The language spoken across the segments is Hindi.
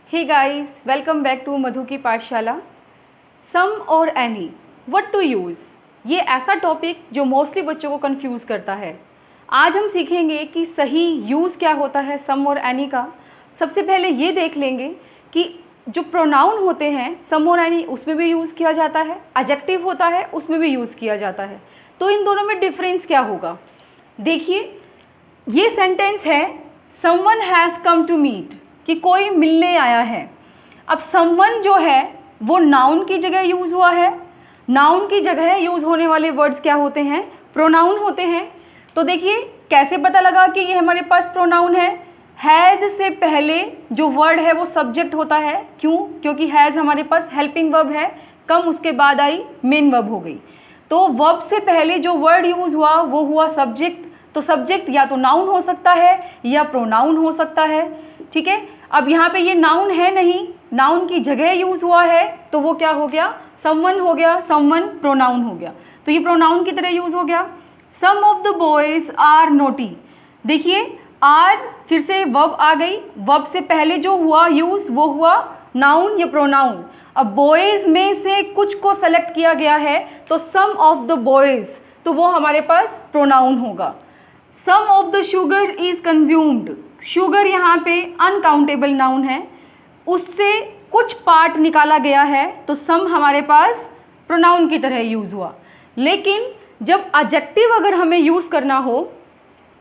Hey guys, welcome back to Madhu की पाठशाला। सम और एनी, व्हाट टू यूज़, ये ऐसा टॉपिक जो मोस्टली बच्चों को कंफ्यूज करता है। आज हम सीखेंगे कि सही यूज़ क्या होता है सम और एनी का। सबसे पहले ये देख लेंगे कि जो प्रोनाउन होते हैं सम और एनी उसमें भी यूज़ किया जाता है, एडजेक्टिव होता है उसमें भी यूज़ किया जाता है। तो इन दोनों में डिफरेंस क्या होगा। देखिए, ये सेंटेंस है someone has come to meet, कि कोई मिलने आया है। अब समवन जो है वो नाउन की जगह यूज़ हुआ है। नाउन की जगह यूज़ होने वाले वर्ड्स क्या होते हैं, प्रोनाउन होते हैं। तो देखिए कैसे पता लगा कि ये हमारे पास प्रोनाउन है। हैज़ से पहले जो वर्ड है वो सब्जेक्ट होता है। क्यों? क्योंकि हैज़ हमारे पास हेल्पिंग वर्ब है, कम उसके बाद आई मेन वर्ब हो गई। तो वर्ब से पहले जो वर्ड यूज़ हुआ वो हुआ सब्जेक्ट। तो सब्जेक्ट या तो नाउन हो सकता है या प्रोनाउन हो सकता है। ठीक है, अब यहाँ पे ये नाउन है नहीं, नाउन की जगह यूज़ हुआ है, तो वो क्या हो गया, समवन हो गया। समवन प्रोनाउन हो गया, तो ये प्रोनाउन की तरह यूज़ हो गया। Some of the boys are naughty. देखिए आर फिर से वर्ब आ गई, वर्ब से पहले जो हुआ यूज़ वो हुआ नाउन या प्रोनाउन। अब बॉयज़ में से कुछ को सेलेक्ट किया गया है तो सम ऑफ द बॉयज़, तो वो हमारे पास प्रोनाउन होगा। Some of the sugar is consumed. Sugar यहाँ पे अनकाउंटेबल नाउन है, उससे कुछ पार्ट निकाला गया है तो सम हमारे पास प्रोनाउन की तरह यूज़ हुआ। लेकिन जब एडजेक्टिव अगर हमें यूज़ करना हो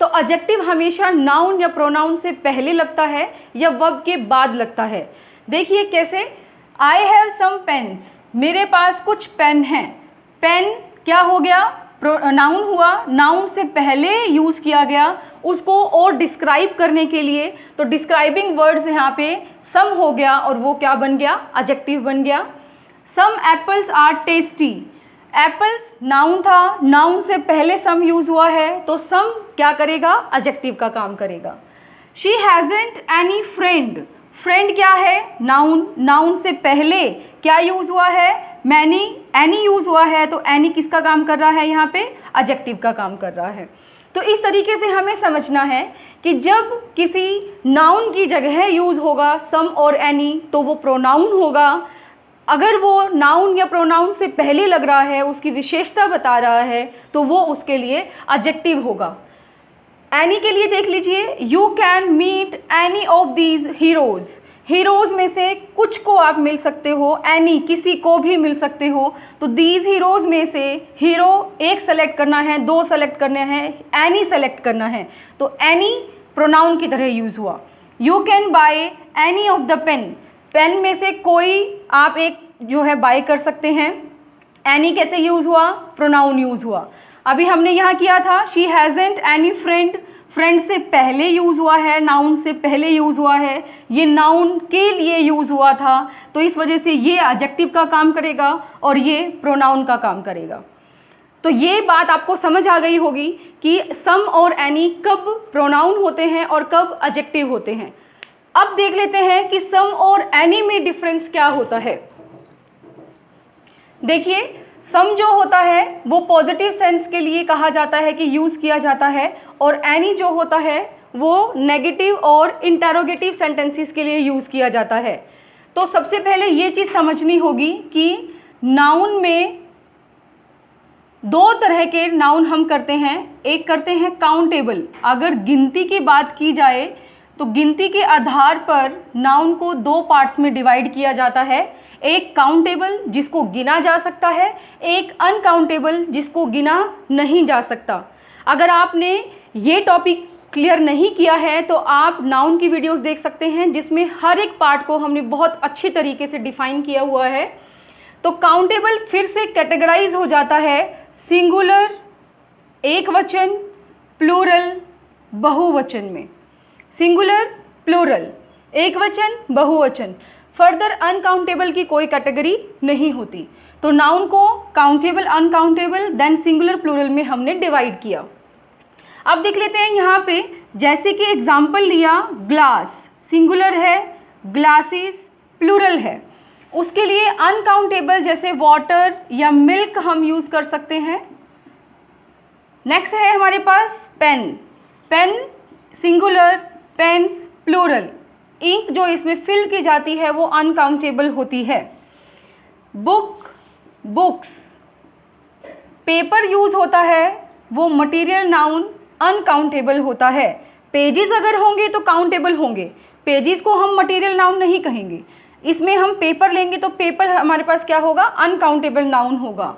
तो एडजेक्टिव हमेशा नाउन या प्रोनाउन से पहले लगता है या वर्ब के बाद लगता है। देखिए कैसे, आई हैव सम पेन्स, मेरे पास कुछ पेन हैं। पेन क्या हो गया, नाउन हुआ, नाउन से पहले यूज़ किया गया उसको और डिस्क्राइब करने के लिए, तो डिस्क्राइबिंग वर्ड्स यहाँ पे सम हो गया और वो क्या बन गया, एडजेक्टिव बन गया। Some apples are tasty. Apples noun था, नाउन से पहले सम यूज़ हुआ है तो सम क्या करेगा, एडजेक्टिव का काम करेगा। She hasn't any friend. Friend क्या है, नाउन, नाउन से पहले क्या यूज़ हुआ है, मैनी, एनी यूज़ हुआ है, तो एनी किसका काम कर रहा है, यहाँ पे एडजेक्टिव का काम कर रहा है। तो इस तरीके से हमें समझना है कि जब किसी नाउन की जगह यूज़ होगा सम और एनी तो वो प्रोनाउन होगा। अगर वो नाउन या प्रोनाउन से पहले लग रहा है, उसकी विशेषता बता रहा है, तो वो उसके लिए एडजेक्टिव होगा। एनी के लिए देख लीजिए, you can meet any of these heroes. Heroes में से कुछ को आप मिल सकते हो, एनी किसी को भी मिल सकते हो। तो दीज हीरोज़ में से हीरो एक सेलेक्ट करना है, दो सेलेक्ट करने हैं, एनी सेलेक्ट करना है, तो एनी प्रोनाउन की तरह यूज़ हुआ। You can buy any of the pen, pen में से कोई आप एक जो है बाय कर सकते हैं। एनी कैसे यूज़ हुआ, प्रोनाउन यूज़ हुआ। अभी हमने यहाँ किया था she hasn't any friend, friend से पहले यूज़ हुआ है, नाउन से पहले यूज़ हुआ है, ये नाउन के लिए यूज़ हुआ था, तो इस वजह से ये एडजेक्टिव का काम करेगा और ये प्रोनाउन का काम करेगा। तो ये बात आपको समझ आ गई होगी कि सम और एनी कब प्रोनाउन होते हैं और कब एडजेक्टिव होते हैं। अब देख लेते हैं कि सम और एनी में डिफरेंस क्या होता है। देखिए, सम जो होता है वो पॉजिटिव सेंस के लिए कहा जाता है कि यूज़ किया जाता है, और एनी जो होता है वो नेगेटिव और इंटरोगेटिव सेंटेंसेस के लिए यूज़ किया जाता है। तो सबसे पहले ये चीज़ समझनी होगी कि नाउन में दो तरह के नाउन हम करते हैं। एक करते हैं काउंटेबल, अगर गिनती की बात की जाए तो गिनती के आधार पर नाउन को दो पार्ट्स में डिवाइड किया जाता है। एक काउंटेबल जिसको गिना जा सकता है, एक अनकाउंटेबल जिसको गिना नहीं जा सकता। अगर आपने ये टॉपिक क्लियर नहीं किया है तो आप नाउन की वीडियोस देख सकते हैं जिसमें हर एक पार्ट को हमने बहुत अच्छी तरीके से डिफाइन किया हुआ है। तो काउंटेबल फिर से कैटेगराइज हो जाता है सिंगुलर, एक वचन, प्लूरल, बहुवचन में। सिंगुलर, प्लूरल, एक वचन, बहुवचन। फर्दर अनकाउंटेबल की कोई कैटेगरी नहीं होती। तो नाउन को countable, uncountable, then singular, plural में हमने डिवाइड किया। अब देख लेते हैं यहाँ पे, जैसे कि एग्जाम्पल लिया, ग्लास सिंगुलर है, ग्लासेस प्लूरल है। उसके लिए अनकाउंटेबल जैसे वाटर या मिल्क हम यूज़ कर सकते हैं। नेक्स्ट है हमारे पास pen, pen singular, pens plural, ink जो इसमें फिल की जाती है वो अनकाउंटेबल होती है। बुक, बुक्स, पेपर यूज़ होता है वो मटेरियल नाउन अनकाउंटेबल होता है। पेजेस अगर होंगे तो काउंटेबल होंगे, पेजेस को हम मटेरियल नाउन नहीं कहेंगे। इसमें हम पेपर लेंगे तो पेपर हमारे पास क्या होगा, अनकाउंटेबल नाउन होगा।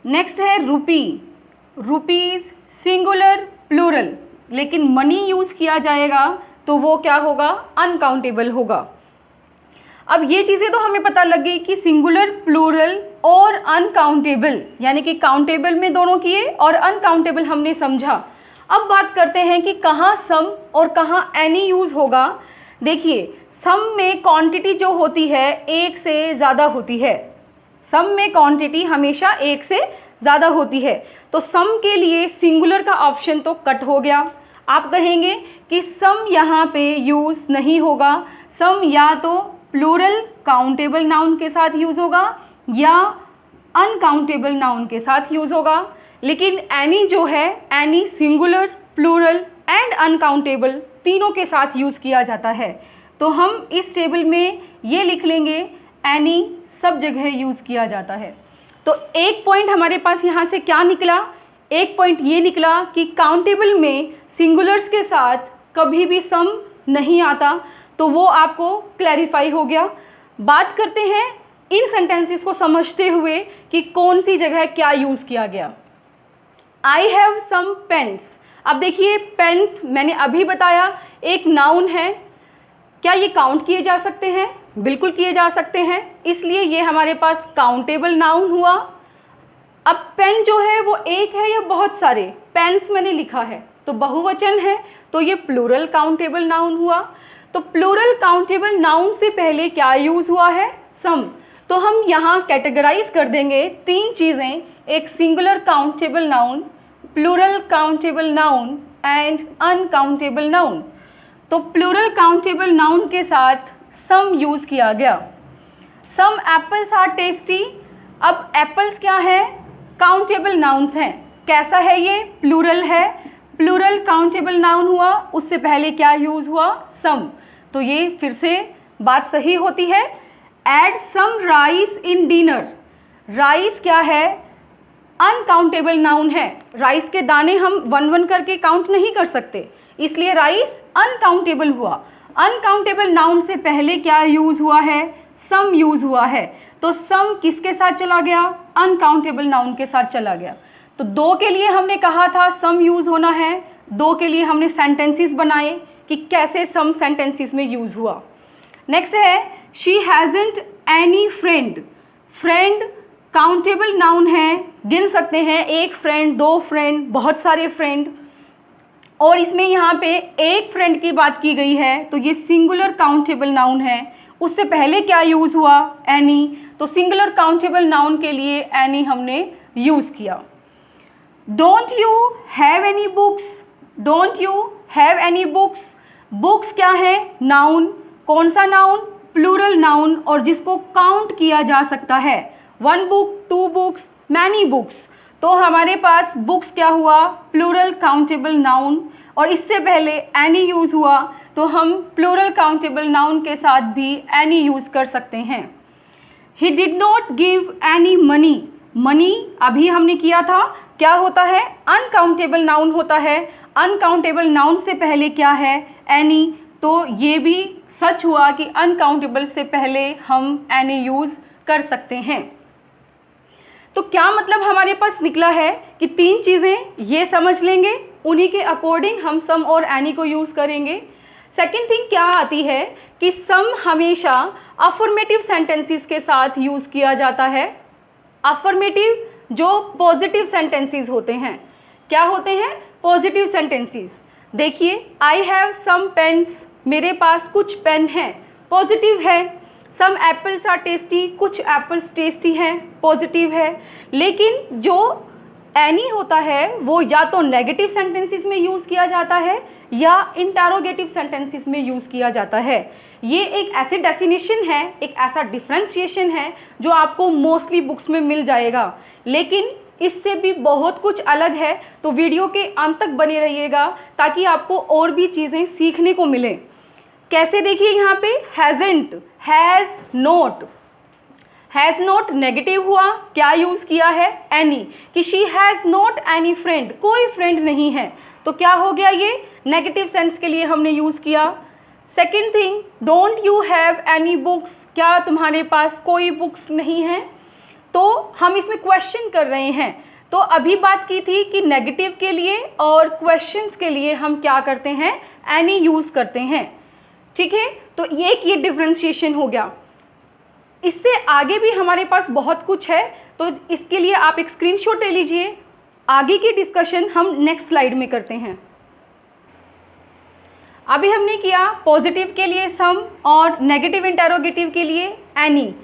नेक्स्ट है रुपी, रुपीज़ सिंगुलर प्लूरल, लेकिन मनी यूज़ किया जाएगा तो वो क्या होगा, अनकाउंटेबल होगा। अब ये चीज़ें तो हमें पता लग गई कि सिंगुलर, प्लूरल और अनकाउंटेबल, यानी कि काउंटेबल में दोनों किए और अनकाउंटेबल हमने समझा। अब बात करते हैं कि कहाँ सम और कहाँ एनी यूज़ होगा। देखिए, सम में क्वांटिटी जो होती है एक से ज़्यादा होती है, सम में क्वांटिटी हमेशा एक से ज़्यादा होती है, तो सम के लिए सिंगुलर का ऑप्शन तो कट हो गया। आप कहेंगे कि सम यहाँ पे यूज़ नहीं होगा, सम या तो प्लूरल काउंटेबल नाउन के साथ यूज़ होगा या अनकाउंटेबल नाउन के साथ यूज़ होगा। लेकिन एनी जो है, any singular, plural and uncountable तीनों के साथ यूज़ किया जाता है। तो हम इस टेबल में ये लिख लेंगे, एनी सब जगह यूज़ किया जाता है। तो एक पॉइंट हमारे पास यहाँ से क्या निकला, एक पॉइंट ये निकला कि काउंटेबल में सिंगुलर्स के साथ कभी भी सम नहीं आता, तो वो आपको क्लैरिफाई हो गया। बात करते हैं इन सेंटेंसेस को समझते हुए कि कौन सी जगह क्या यूज़ किया गया। आई हैव सम पेन्स, अब देखिए पेन्स मैंने अभी बताया एक नाउन है, क्या ये काउंट किए जा सकते हैं, बिल्कुल किए जा सकते हैं, इसलिए ये हमारे पास काउंटेबल नाउन हुआ। अब पेन जो है वो एक है या बहुत सारे, पेन्स मैंने लिखा है तो बहुवचन है, तो ये प्लूरल काउंटेबल नाउन हुआ। तो प्लूरल काउंटेबल नाउन से पहले क्या यूज़ हुआ है, सम। तो हम यहाँ कैटेगराइज कर देंगे तीन चीज़ें, एक singular countable noun, plural countable noun and uncountable noun. तो प्लूरल काउंटेबल नाउन के साथ सम यूज़ किया गया। सम एप्पल्स आर टेस्टी, अब एप्पल्स क्या है, काउंटेबल नाउन्स हैं। कैसा है ये, प्लूरल है, प्लूरल काउंटेबल नाउन हुआ, उससे पहले क्या यूज़ हुआ, सम। तो ये फिर से बात सही होती है। Add some rice in dinner, rice क्या है, अनकाउंटेबल नाउन है, राइस के दाने हम वन वन करके काउंट नहीं कर सकते, इसलिए राइस अनकाउंटेबल हुआ। अनकाउंटेबल नाउन से पहले क्या यूज़ हुआ है, सम यूज़ हुआ है, तो सम किसके साथ चला गया, अनकाउंटेबल नाउन के साथ चला गया। तो दो के लिए हमने कहा था सम यूज़ होना है, दो के लिए हमने सेंटेंसेस बनाए कि कैसे सम सेंटेंसेस में यूज़ हुआ। नेक्स्ट है she hasn't any friend, friend countable noun है, गिन सकते हैं, एक फ्रेंड, दो फ्रेंड, बहुत सारे फ्रेंड, और इसमें यहाँ पे एक फ्रेंड की बात की गई है तो ये सिंगुलर काउंटेबल नाउन है। उससे पहले क्या यूज़ हुआ, एनी, तो सिंगुलर काउंटेबल नाउन के लिए एनी हमने यूज़ किया। Don't you have any books, don't you have any books, books क्या है, नाउन, कौन सा नाउन, प्लूरल नाउन, और जिसको काउंट किया जा सकता है, one book, two books, many books. तो हमारे पास बुक्स क्या हुआ, प्लूरल काउंटेबल नाउन, और इससे पहले एनी यूज़ हुआ तो हम प्लूरल काउंटेबल नाउन के साथ भी एनी यूज़ कर सकते हैं। He did not give any money, money अभी हमने किया था, क्या होता है, अनकाउंटेबल नाउन होता है, अनकाउंटेबल नाउन से पहले क्या है, एनी, तो ये भी सच हुआ कि अनकाउंटेबल से पहले हम एनी यूज़ कर सकते हैं। तो क्या मतलब हमारे पास निकला है कि तीन चीज़ें ये समझ लेंगे, उन्हीं के अकॉर्डिंग हम सम और एनी को यूज़ करेंगे। सेकेंड थिंग क्या आती है कि सम हमेशा अफर्मेटिव सेंटेंसेस के साथ यूज़ किया जाता है। अफर्मेटिव जो पॉजिटिव सेंटेंसेस होते हैं, क्या होते हैं, पॉजिटिव सेंटेंसेस। देखिए, आई हैव सम पेन्स, मेरे पास कुछ पेन हैं, पॉजिटिव है। सम एप्पल्स आर टेस्टी, कुछ एप्पल्स टेस्टी हैं, पॉजिटिव है। लेकिन जो एनी होता है वो या तो नेगेटिव सेंटेंसेस में यूज़ किया जाता है या इंटरोगेटिव सेंटेंसेस में यूज़ किया जाता है। ये एक ऐसी डेफिनेशन है, एक ऐसा डिफ्रेंशिएशन है जो आपको मोस्टली बुक्स में मिल जाएगा, लेकिन इससे भी बहुत कुछ अलग है। तो वीडियो के अंत तक बने रहिएगा ताकि आपको और भी चीज़ें सीखने को मिलें। कैसे देखिए यहाँ पे हैज़ेंट, हैज़ नॉट नेगेटिव हुआ, क्या यूज़ किया है, एनी, कि she has not any friend, कोई फ्रेंड नहीं है, तो क्या हो गया, ये नेगेटिव सेंस के लिए हमने यूज़ किया। Second thing, don't you have any books, क्या तुम्हारे पास कोई बुक्स नहीं है, तो हम इसमें क्वेश्चन कर रहे हैं। तो अभी बात की थी कि नेगेटिव के लिए और क्वेश्चंस के लिए हम क्या करते हैं, एनी यूज़ करते हैं, ठीक है। तो ये डिफ्रेंशिएशन हो गया। इससे आगे भी हमारे पास बहुत कुछ है, तो इसके लिए आप एक स्क्रीनशॉट ले लीजिए। आगे की डिस्कशन हम नेक्स्ट स्लाइड में करते हैं। अभी हमने किया पॉजिटिव के लिए सम और नेगेटिव इंटेरोगेटिव के लिए एनी,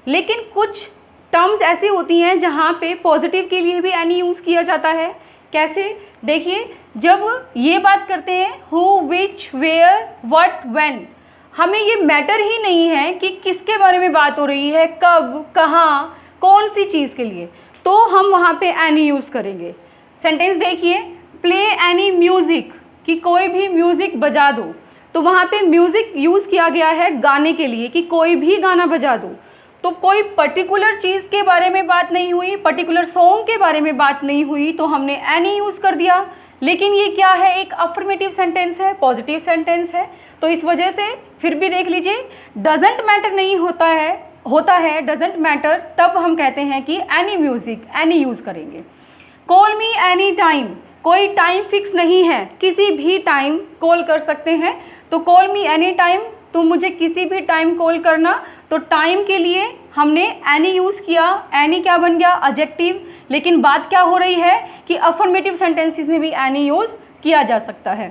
लेकिन कुछ टर्म्स ऐसी होती हैं जहाँ पे पॉजिटिव के लिए भी एनी यूज़ किया जाता है। कैसे, देखिए, जब ये बात करते हैं who, which, where, what, when, हमें ये मैटर ही नहीं है कि किसके बारे में बात हो रही है, कब, कहाँ, कौन सी चीज़ के लिए, तो हम वहाँ पे एनी यूज़ करेंगे। सेंटेंस देखिए, प्ले एनी म्यूज़िक, कि कोई भी म्यूज़िक बजा दो, तो वहाँ पे म्यूज़िक यूज़ किया गया है गाने के लिए, कि कोई भी गाना बजा दो, तो कोई पर्टिकुलर चीज़ के बारे में बात नहीं हुई, पर्टिकुलर सॉन्ग के बारे में बात नहीं हुई, तो हमने एनी यूज़ कर दिया। लेकिन ये क्या है, एक अफर्मेटिव सेंटेंस है, पॉजिटिव सेंटेंस है, तो इस वजह से फिर भी देख लीजिए, डजेंट मैटर नहीं होता है डजेंट मैटर, तब हम कहते हैं कि एनी म्यूज़िक, एनी यूज़ करेंगे। कॉल मी एनी टाइम, कोई टाइम फिक्स नहीं है, किसी भी टाइम कॉल कर सकते हैं, तो कॉल मी एनी टाइम, तुम मुझे किसी भी टाइम कॉल करना, तो टाइम के लिए हमने एनी यूज़ किया, एनी क्या बन गया, एडजेक्टिव। लेकिन बात क्या हो रही है कि अफर्मेटिव सेंटेंसेस में भी एनी यूज़ किया जा सकता है।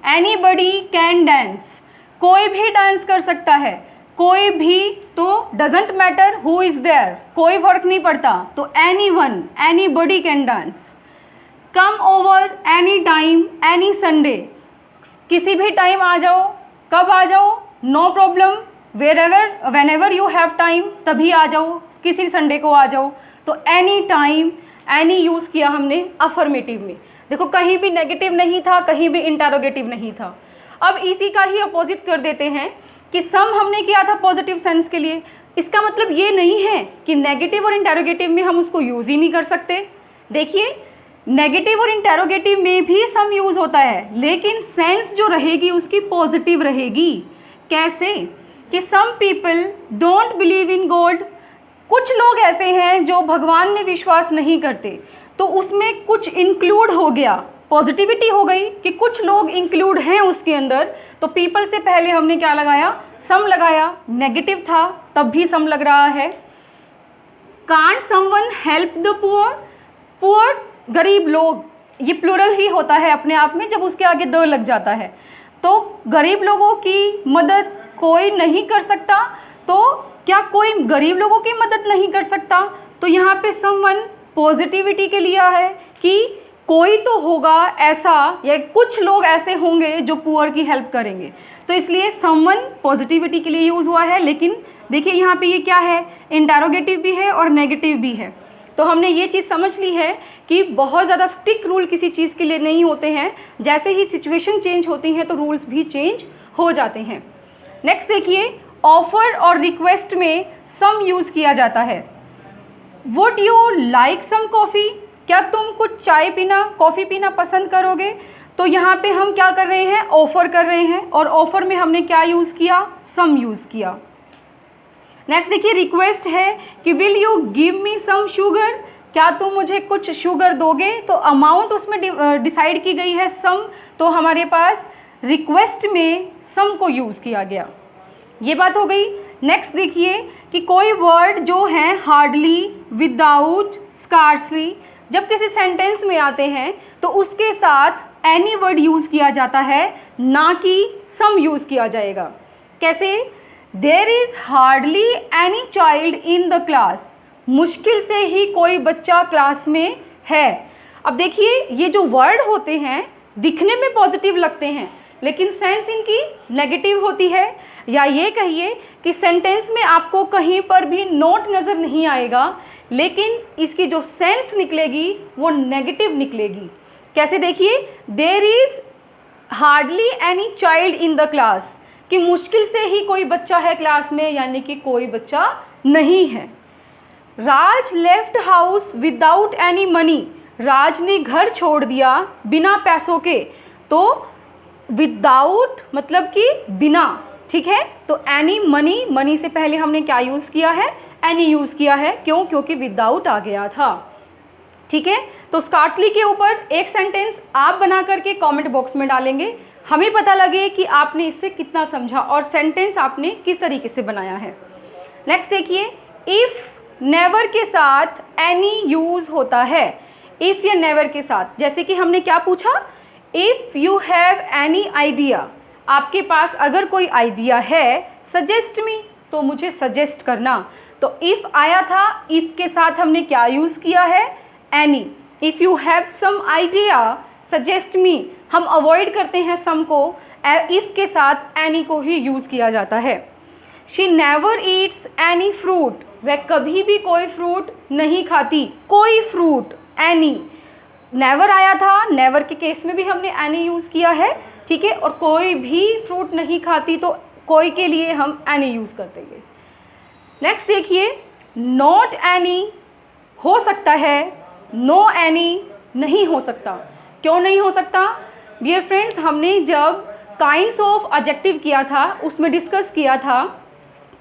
एनीबडी कैन डांस, कोई भी डांस कर सकता है, कोई भी, तो doesn't matter who is there, कोई फर्क नहीं पड़ता, तो anyone, anybody can dance. Come over any time, any Sunday, किसी भी टाइम आ जाओ, कब आ जाओ, no problem, wherever whenever you have time, तभी आ जाओ, किसी संडे को आ जाओ, तो एनी टाइम, एनी यूज़ किया हमने अफर्मेटिव में। देखो, कहीं भी नेगेटिव नहीं था, कहीं भी इंटेरोगेटिव नहीं था। अब इसी का ही अपोजिट कर देते हैं कि सम हमने किया था पॉजिटिव सेंस के लिए, इसका मतलब ये नहीं है कि नेगेटिव और इंटेरोगेटिव में हम उसको यूज़ ही नहीं कर सकते। देखिए, नेगेटिव और इंटेरोगेटिव में भी सम यूज़ होता है, लेकिन सेंस जो रहेगी उसकी पॉजिटिव रहेगी। कैसे, कि some people don't believe in God, कुछ लोग ऐसे हैं जो भगवान में विश्वास नहीं करते, तो उसमें कुछ इंक्लूड हो गया, पॉजिटिविटी हो गई कि कुछ लोग इंक्लूड हैं उसके अंदर, तो पीपल से पहले हमने क्या लगाया, सम लगाया, नेगेटिव था तब भी सम लग रहा है। Can't someone help the poor, poor गरीब लोग, ये प्लूरल ही होता है अपने आप में जब उसके आगे द लग जाता है, तो गरीब लोगों की मदद कोई नहीं कर सकता, तो क्या कोई गरीब लोगों की मदद नहीं कर सकता, तो यहाँ पे समवन पॉजिटिविटी के लिए है कि कोई तो होगा ऐसा, या कुछ लोग ऐसे होंगे जो पुअर की हेल्प करेंगे, तो इसलिए समवन पॉजिटिविटी के लिए यूज़ हुआ है। लेकिन देखिए यहाँ पे ये क्या है, इंटेरोगेटिव भी है और नेगेटिव भी है, तो हमने ये चीज़ समझ ली है कि बहुत ज़्यादा स्टिक रूल किसी चीज़ के लिए नहीं होते हैं, जैसे ही सिचुएशन चेंज होती है तो रूल्स भी चेंज हो जाते हैं। नेक्स्ट देखिए, ऑफर और रिक्वेस्ट में सम यूज़ किया जाता है। Would you like some coffee, क्या तुम कुछ चाय पीना, कॉफ़ी पीना पसंद करोगे, तो यहाँ पे हम क्या कर रहे हैं, ऑफ़र कर रहे हैं, और ऑफ़र में हमने क्या यूज़ किया, सम यूज़ किया। नेक्स्ट देखिए, रिक्वेस्ट है कि will you give me some sugar, क्या तुम मुझे कुछ शुगर दोगे, तो अमाउंट उसमें डिसाइड की गई है सम, तो हमारे पास रिक्वेस्ट में सम को यूज़ किया गया, ये बात हो गई। नेक्स्ट देखिए कि कोई वर्ड जो हैं हार्डली, विदाउट, स्कार्सली, जब किसी सेंटेंस में आते हैं तो उसके साथ एनी वर्ड यूज़ किया जाता है, ना कि सम यूज़ किया जाएगा। कैसे, there is hardly any child in the class, मुश्किल से ही कोई बच्चा क्लास में है। अब देखिए, ये जो वर्ड होते हैं दिखने में पॉजिटिव लगते हैं, लेकिन सेंस इनकी नेगेटिव होती है, या ये कहिए कि सेंटेंस में आपको कहीं पर भी नोट नज़र नहीं आएगा, लेकिन इसकी जो सेंस निकलेगी वो नेगेटिव निकलेगी। कैसे, देखिए, there is hardly any child in the class, कि मुश्किल से ही कोई बच्चा है क्लास में, यानी कि कोई बच्चा नहीं है। Raj left house without any money, Raj ने घर छोड़ दिया बिना पैसों के। तो विदाउट मतलब कि बिना, ठीक है। तो एनी मनी, मनी से पहले हमने क्या यूज़ किया है, एनी यूज़ किया है। क्यों? क्योंकि विदाउट आ गया था, ठीक है। तो स्कार्सली के ऊपर एक सेंटेंस आप बना करके कमेंट बॉक्स में डालेंगे, हमें पता लगे कि आपने इससे कितना समझा और सेंटेंस आपने किस तरीके से बनाया है। नेक्स्ट देखिए, इफ़ नेवर के साथ एनी यूज़ होता है। इफ़ या नेवर के साथ, जैसे कि हमने क्या पूछा, if you have any idea, आपके पास अगर कोई आइडिया है, सजेस्ट मी, तो मुझे सजेस्ट करना। तो इफ़ आया था, इफ़ के साथ हमने क्या यूज़ किया है, any. If you have some idea suggest me, हम अवॉइड करते हैं सम को, इफ़ के साथ एनी को ही यूज़ किया जाता है। She never Yeats any fruit, वह कभी भी कोई फ्रूट नहीं खाती, कोई फ्रूट, एनी। नेवर आया था, नेवर के केस में भी हमने एनी यूज़ किया है, ठीक है। और कोई भी फ्रूट नहीं खाती, तो कोई के लिए हम एनी यूज़ कर देंगे। नेक्स्ट देखिए, नॉट एनी हो सकता है, नो एनी नहीं हो सकता। क्यों नहीं हो सकता? डियर फ्रेंड्स, हमने जब काइंड्स ऑफ एडजेक्टिव किया था उसमें डिस्कस किया था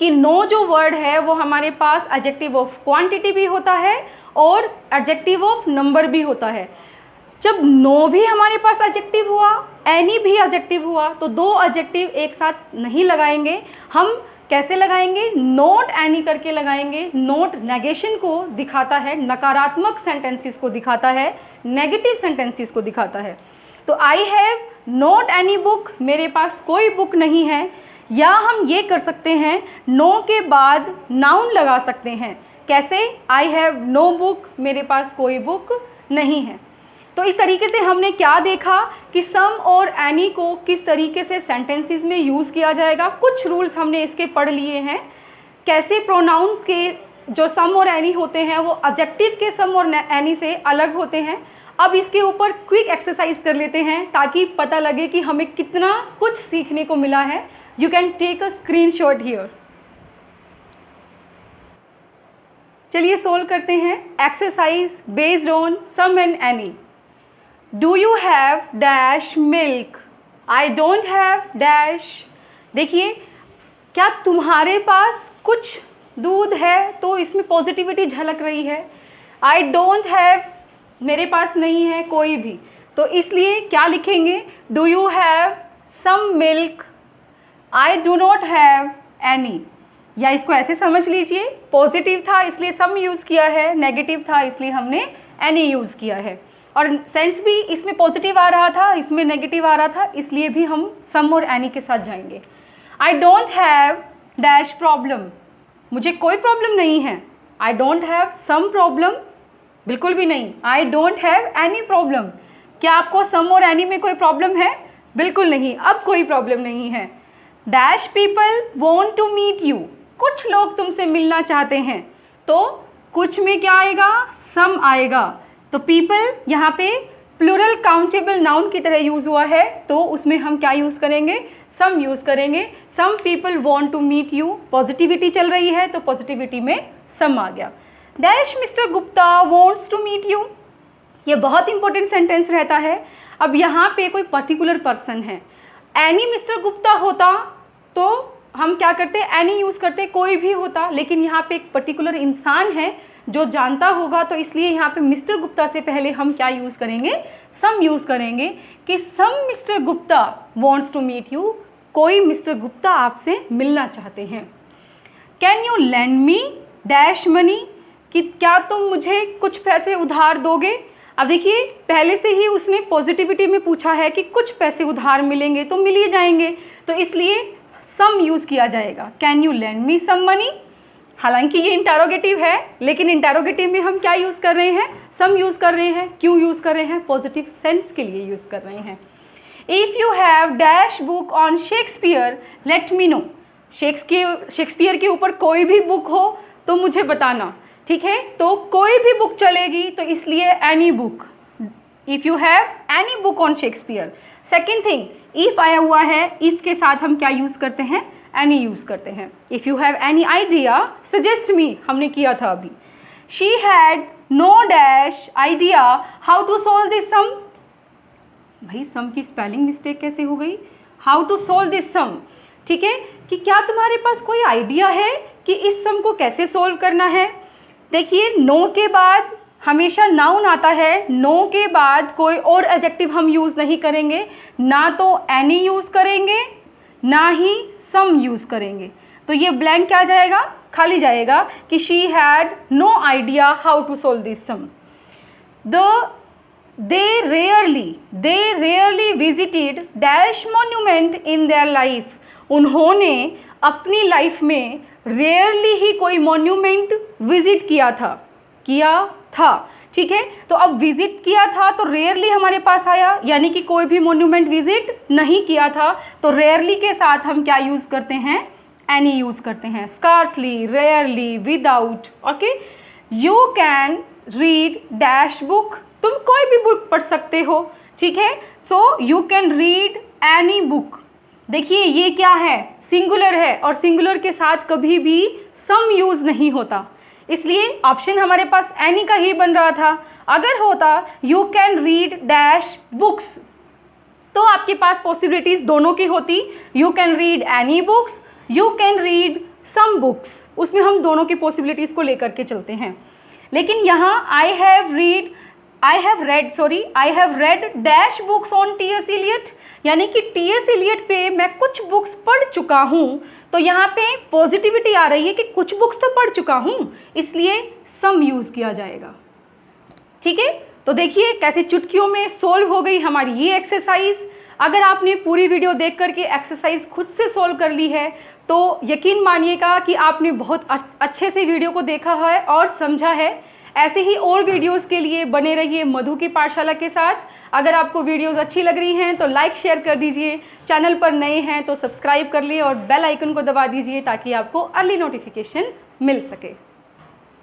कि नो जो वर्ड है वो हमारे पास एडजेक्टिव ऑफ क्वांटिटी भी होता है और एडजेक्टिव ऑफ नंबर भी होता है। जब नो भी हमारे पास एडजेक्टिव हुआ, एनी भी एडजेक्टिव हुआ, तो दो एडजेक्टिव एक साथ नहीं लगाएंगे। हम कैसे लगाएंगे? नॉट एनी करके लगाएंगे। नॉट नेगेशन को दिखाता है, नकारात्मक सेंटेंसेस को दिखाता है, नेगेटिव सेंटेंसेस को दिखाता है। तो I have not any book, मेरे पास कोई बुक नहीं है। या हम ये कर सकते हैं, नो के बाद नाउन लगा सकते हैं। कैसे? आई हैव नो बुक, मेरे पास कोई बुक नहीं है। तो इस तरीके से हमने क्या देखा कि सम और एनी को किस तरीके से सेंटेंसेस में यूज़ किया जाएगा। कुछ रूल्स हमने इसके पढ़ लिए हैं, कैसे प्रोनाउन के जो सम और एनी होते हैं वो एडजेक्टिव के सम और एनी से अलग होते हैं। अब इसके ऊपर क्विक एक्सरसाइज कर लेते हैं ताकि पता लगे कि हमें कितना कुछ सीखने को मिला है। You can take a screenshot here. चलिए सोल्व करते हैं। Exercise based on some and any. Do you have dash milk? I don't have dash. देखिए, क्या तुम्हारे पास कुछ दूध है? तो इसमें पॉजिटिविटी झलक रही है। आई डोंट हैव, मेरे पास नहीं है कोई भी, तो इसलिए क्या लिखेंगे? Do you have some milk? I do not have any. या इसको ऐसे समझ लीजिए, पॉजिटिव था इसलिए सम यूज़ किया है, नेगेटिव था इसलिए हमने एनी यूज़ किया है। और सेंस भी इसमें पॉजिटिव आ रहा था, इसमें नेगेटिव आ रहा था, इसलिए भी हम सम और एनी के साथ जाएंगे। I don't have dash problem, मुझे कोई प्रॉब्लम नहीं है। I don't have some problem, बिल्कुल भी नहीं। I don't have any problem, क्या आपको सम और एनी में कोई प्रॉब्लम है? बिल्कुल नहीं, अब कोई प्रॉब्लम नहीं है। Dash people want to meet you, कुछ लोग तुमसे मिलना चाहते हैं, तो कुछ में क्या आएगा? सम आएगा। तो पीपल यहाँ पे प्लूरल काउंटेबल नाउन की तरह यूज़ हुआ है, तो उसमें हम क्या यूज़ करेंगे? सम यूज़ करेंगे। Some people want to meet you, positivity चल रही है तो पॉजिटिविटी में सम आ गया। Dash mister Gupta wants to meet you, ये बहुत इंपॉर्टेंट सेंटेंस रहता है। अब यहाँ पे कोई पर्टिकुलर पर्सन है, एनी मिस्टर गुप्ता होता तो हम क्या करते? एनी यूज़ करते, कोई भी होता, लेकिन यहाँ पे एक पर्टिकुलर इंसान है जो जानता होगा, तो इसलिए यहाँ पे मिस्टर गुप्ता से पहले हम क्या यूज़ करेंगे? सम यूज़ करेंगे कि some Mister Gupta wants to meet you, कोई मिस्टर गुप्ता आपसे मिलना चाहते हैं। Can you lend me dash money, कि क्या तुम मुझे कुछ पैसे उधार दोगे? अब देखिए, पहले से ही उसने पॉजिटिविटी में पूछा है कि कुछ पैसे उधार मिलेंगे तो मिल ही जाएंगे, तो इसलिए सम यूज़ किया जाएगा। Can you lend me some money? हालांकि ये इंटरोगेटिव है, लेकिन इंटरोगेटिव में हम क्या यूज़ कर रहे हैं? सम यूज़ कर रहे हैं। क्यों यूज़ कर रहे हैं? पॉजिटिव सेंस के लिए यूज़ कर रहे हैं। If you have dash book on Shakespeare let me know, Shakespeare के ऊपर कोई भी बुक हो तो मुझे बताना, ठीक है। तो कोई भी बुक चलेगी, तो इसलिए any book. If you have any book on Shakespeare. Second thing, if आया हुआ है, इफ़ के साथ हम क्या यूज़ करते हैं, एनी यूज़ करते हैं। If you have any idea suggest me, हमने किया था अभी। She had no dash idea how to solve this sum. भाई सम की स्पेलिंग मिस्टेक कैसे हो गई, how to solve this sum, ठीक है, कि क्या तुम्हारे पास कोई आइडिया है कि इस सम को कैसे सोल्व करना है। देखिए नो के बाद हमेशा नाउन आता है, नो के बाद कोई और एडजेक्टिव हम यूज़ नहीं करेंगे, ना तो एनी यूज़ करेंगे ना ही सम यूज़ करेंगे। तो ये ब्लैंक क्या जाएगा, खाली जाएगा कि she had no idea how to solve this sum. They rarely visited dash monument in their life। उन्होंने अपनी लाइफ में रेयरली ही कोई मॉन्यूमेंट विजिट किया था, ठीक है। तो अब विजिट किया था तो रेयरली हमारे पास आया, यानी कि कोई भी मॉन्यूमेंट विजिट नहीं किया था, तो रेयरली के साथ हम क्या यूज़ करते हैं, एनी यूज़ करते हैं। Scarcely, rarely, without, okay. You can read dash book, तुम कोई भी बुक पढ़ सकते हो, ठीक है। So you can read any book. देखिए ये क्या है, सिंगुलर है और सिंगुलर के साथ कभी भी सम यूज़ नहीं होता, इसलिए ऑप्शन हमारे पास एनी का ही बन रहा था। अगर होता you can read dash books तो आपके पास पॉसिबिलिटीज़ दोनों की होती, you can read any books, you can read some books, उसमें हम दोनों की पॉसिबिलिटीज़ को लेकर के चलते हैं। लेकिन यहाँ I have read dash books on T S. Eliot, यानी कि टी.एस. इलियट पे मैं कुछ बुक्स पढ़ चुका हूँ, तो यहाँ पे पॉजिटिविटी आ रही है कि कुछ बुक्स तो पढ़ चुका हूँ, इसलिए सम यूज़ किया जाएगा, ठीक है। तो देखिए कैसे चुटकियों में सोल्व हो गई हमारी ये एक्सरसाइज। अगर आपने पूरी वीडियो देख करके एक्सरसाइज खुद से सोल्व कर ली है तो यकीन मानिएगा कि आपने बहुत अच्छे से वीडियो को देखा है और समझा है। ऐसे ही और वीडियोस के लिए बने रहिए मधु की पाठशाला के साथ। अगर आपको वीडियोस अच्छी लग रही हैं तो लाइक शेयर कर दीजिए, चैनल पर नए हैं तो सब्सक्राइब कर लिए और बेल आइकन को दबा दीजिए ताकि आपको अर्ली नोटिफिकेशन मिल सके।